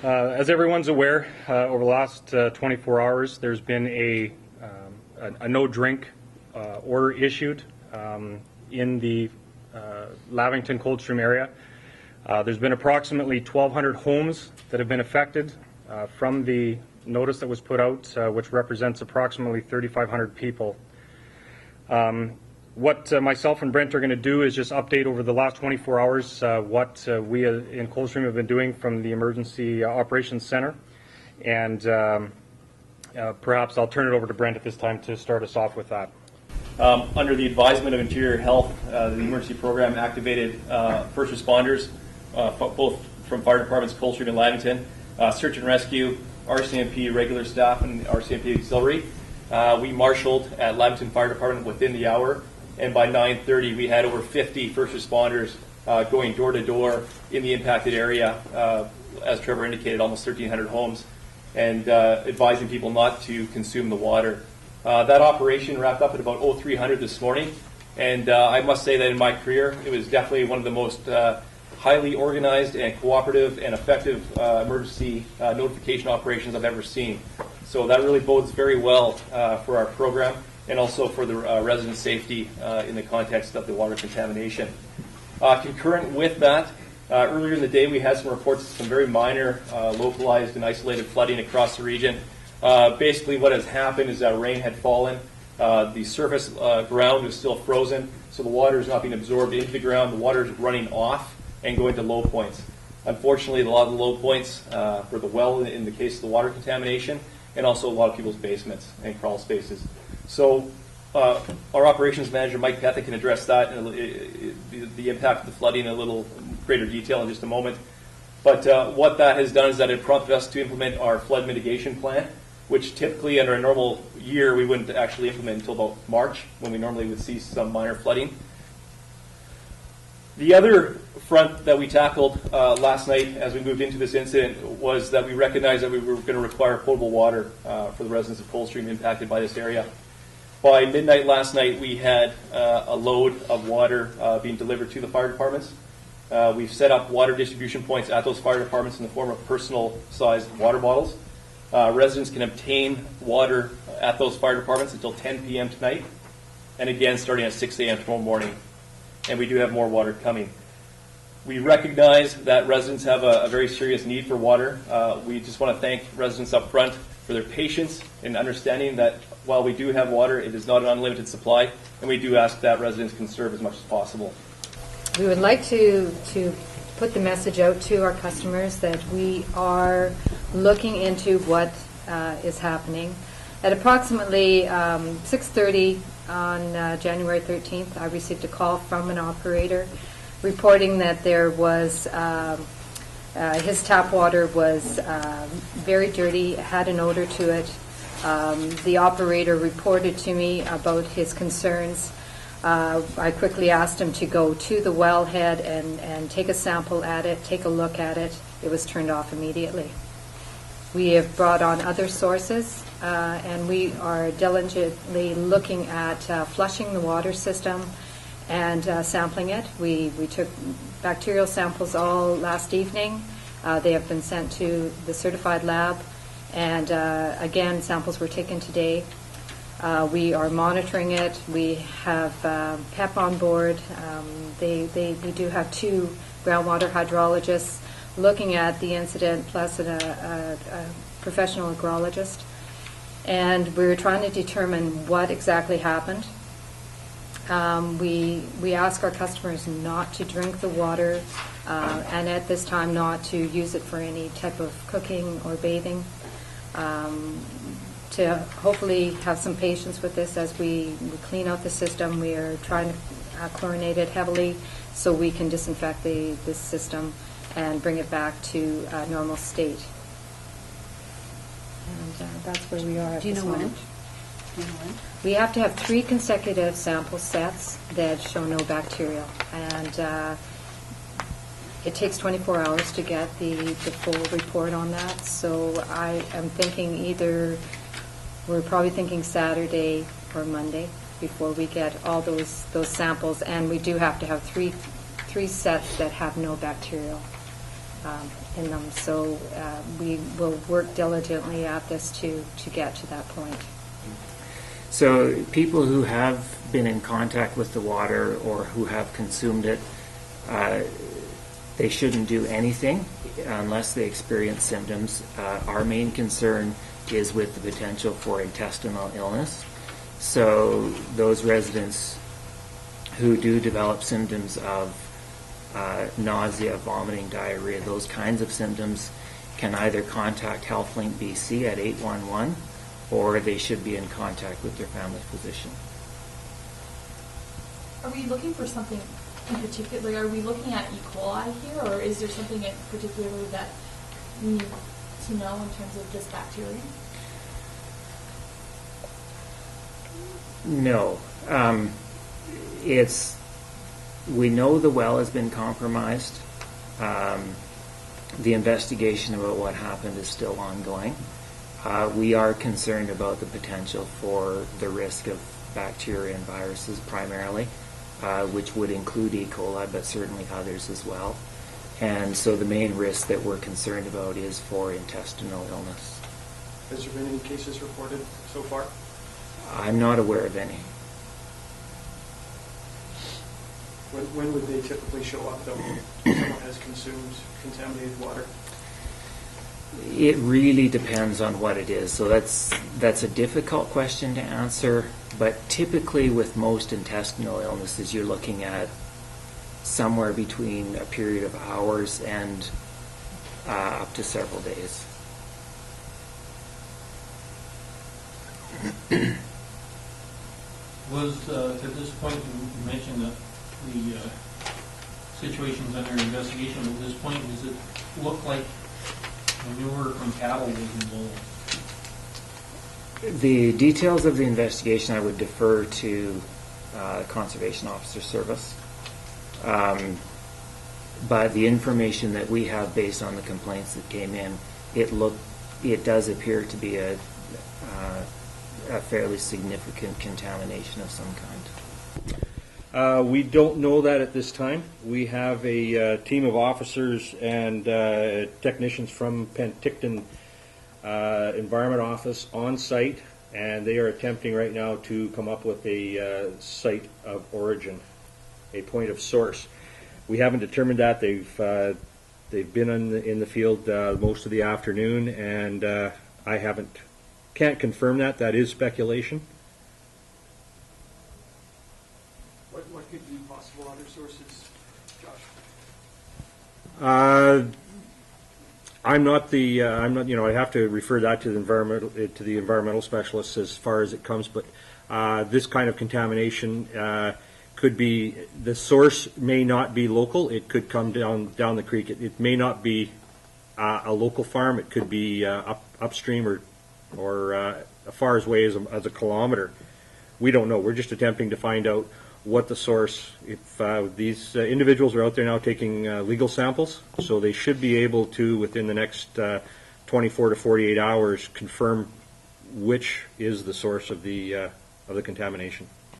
As everyone's aware, over the last 24 hours, there's been a no-drink order issued in the Lavington Coldstream area. There's been approximately 1,200 homes that have been affected from the notice that was put out, which represents approximately 3,500 people. What myself and Brent are going to do is just update over the last 24 hours what we in Coldstream have been doing from the Emergency Operations Center. And perhaps I'll turn it over to Brent at this time to start us off with that. Under the advisement of Interior Health, the emergency program activated first responders, both from fire departments Coldstream and Lavington, search and rescue, RCMP regular staff, and RCMP auxiliary. We marshaled at Lavington Fire Department within the hour, and by 9:30 we had over 50 first responders going door to door in the impacted area, as Trevor indicated, almost 1,300 homes, and advising people not to consume the water. That operation wrapped up at about 0300 this morning, and I must say that in my career it was definitely one of the most highly organized and cooperative and effective emergency notification operations I've ever seen. So that really bodes very well for our program and also for the resident safety in the context of the water contamination. Concurrent with that, earlier in the day we had some reports of some very minor localized and isolated flooding across the region. Basically what has happened is that rain had fallen, the surface ground is still frozen, so the water is not being absorbed into the ground, the water is running off and going to low points. Unfortunately, a lot of the low points were the well in the case of the water contamination, and also a lot of people's basements and crawl spaces. So our operations manager, Mike Pethick, can address that and the impact of the flooding in a little greater detail in just a moment. But what that has done is that it prompted us to implement our flood mitigation plan, which typically under a normal year we wouldn't actually implement until about March, when we normally would see some minor flooding. The other front that we tackled last night as we moved into this incident was that we recognized that we were going to require potable water for the residents of Coldstream impacted by this area. By midnight last night, we had a load of water being delivered to the fire departments. We've set up water distribution points at those fire departments in the form of personal-sized water bottles. Residents can obtain water at those fire departments until 10 p.m. tonight, and again starting at 6 a.m. tomorrow morning. And we do have more water coming. We recognize that residents have a very serious need for water. We just want to thank residents up front for their patience in understanding that while we do have water, it is not an unlimited supply, and we do ask that residents conserve as much as possible. We would like to put the message out to our customers that we are looking into what is happening. At approximately 6:30 on January 13th, I received a call from an operator reporting that there was his tap water was very dirty, had an odor to it. The operator reported to me about his concerns. I quickly asked him to go to the wellhead and take a sample at it, take a look at it. It was turned off immediately. We have brought on other sources, and we are diligently looking at flushing the water system and sampling it. We took bacterial samples all last evening. They have been sent to the certified lab, and again, samples were taken today. We are monitoring it. We have PEP on board. We do have 2 groundwater hydrologists looking at the incident, plus a professional agrologist. And we were trying to determine what exactly happened. We ask our customers not to drink the water, and at this time not to use it for any type of cooking or bathing. To hopefully have some patience with this as we clean out the system. We are trying to chlorinate it heavily so we can disinfect this system and bring it back to a normal state. And that's where we are at this moment. Do you know when? We have to have 3 consecutive sample sets that show no bacterial, and it takes 24 hours to get the full report on that. So I am thinking we're probably thinking Saturday or Monday before we get all those samples, and we do have to have three sets that have no bacterial. in them. So we will work diligently at this to get to that point. So people who have been in contact with the water or who have consumed it, they shouldn't do anything unless they experience symptoms. Our main concern is with the potential for intestinal illness. So those residents who do develop symptoms of nausea, vomiting, diarrhea, those kinds of symptoms can either contact HealthLink BC at 811 or they should be in contact with their family physician. Are we looking for something in particular? Like, are we looking at E. coli here, or is there something in particular that we need to know in terms of this bacteria? No. We know the well has been compromised. The investigation about what happened is still ongoing. We are concerned about the potential for the risk of bacteria and viruses primarily, which would include E. coli, but certainly others as well. And so the main risk that we're concerned about is for intestinal illness. Has there been any cases reported so far? I'm not aware of any. When would they typically show up, though, if someone has consumed contaminated water? It really depends on what it is. So that's a difficult question to answer, but typically with most intestinal illnesses, you're looking at somewhere between a period of hours and up to several days. Was, at this point, you mentioned that the situation's under investigation. At this point, does it look like manure from cattle was involved? The details of the investigation I would defer to Conservation Officer Service. But the information that we have based on the complaints that came in, it does appear to be a fairly significant contamination of some kind. We don't know that at this time. We have a team of officers and technicians from Penticton Environment Office on site, and they are attempting right now to come up with a site of origin, a point of source. We haven't determined that. They've been in the field most of the afternoon, and I can't confirm that. That is speculation. What could be possible other sources, Josh? I'm not. I have to refer that to the environmental specialists as far as it comes. But this kind of contamination could be, the source may not be local. It could come down the creek. It may not be a local farm. It could be upstream or as far away as a kilometer. We don't know. We're just attempting to find out what the source. If these individuals are out there now taking legal samples, so they should be able to, within the next 24 to 48 hours, confirm which is the source of the contamination.